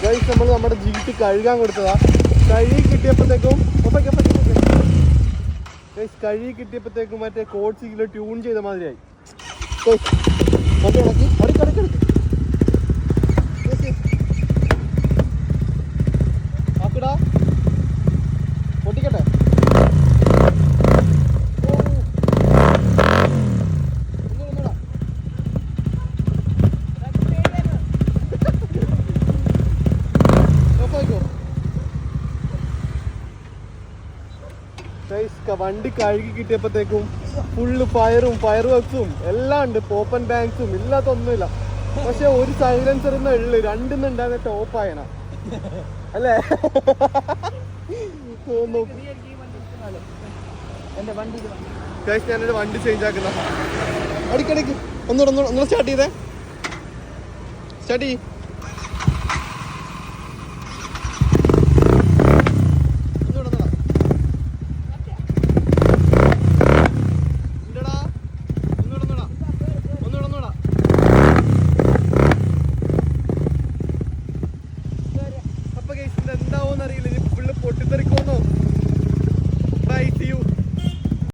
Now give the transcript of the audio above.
Guys നമ്മൾ നമ്മുടെ jeep കഴുകാൻ കൊടുത്തതാ. കഴുകി കിട്ടിയപ്പോഴത്തേക്കും ഗൈസ് കഴുകി കിട്ടിയപ്പോഴത്തേക്കും മറ്റേ കോഡ് സീക്കിൽ ട്യൂൺ ചെയ്ത മാതിരിയായി. ആക്കിടാ പൊട്ടിക്കട്ടെ. വണ്ടി കഴുകി കിട്ടിയപ്പോഴത്തേക്കും ഫുള്ള് ഫയർ വർക്സും എല്ലാം ഉണ്ട്. പോപ്പൻ ബാങ്ക്സും ഇല്ലാത്തൊന്നുമില്ല. പക്ഷെ ഒരു സൈലൻസറിന്ന് ഉള്ളു, രണ്ടിന്ന് ഉണ്ടാകുന്ന ടോപ്പായന അല്ലേ? ഞാനൊരു വണ്ടി ചേഞ്ച് ആക്കുന്ന അടിക്കടിക്ക് ഒന്നുകൂടെ സ്റ്റാർട്ട് ചെയ്തേ. സ്റ്റാർട്ട് ചെയ്യ്. എന്താവോന്നറിയില്ല, ഫുള്ള് പൊട്ടിത്തെറിക്കോന്നോ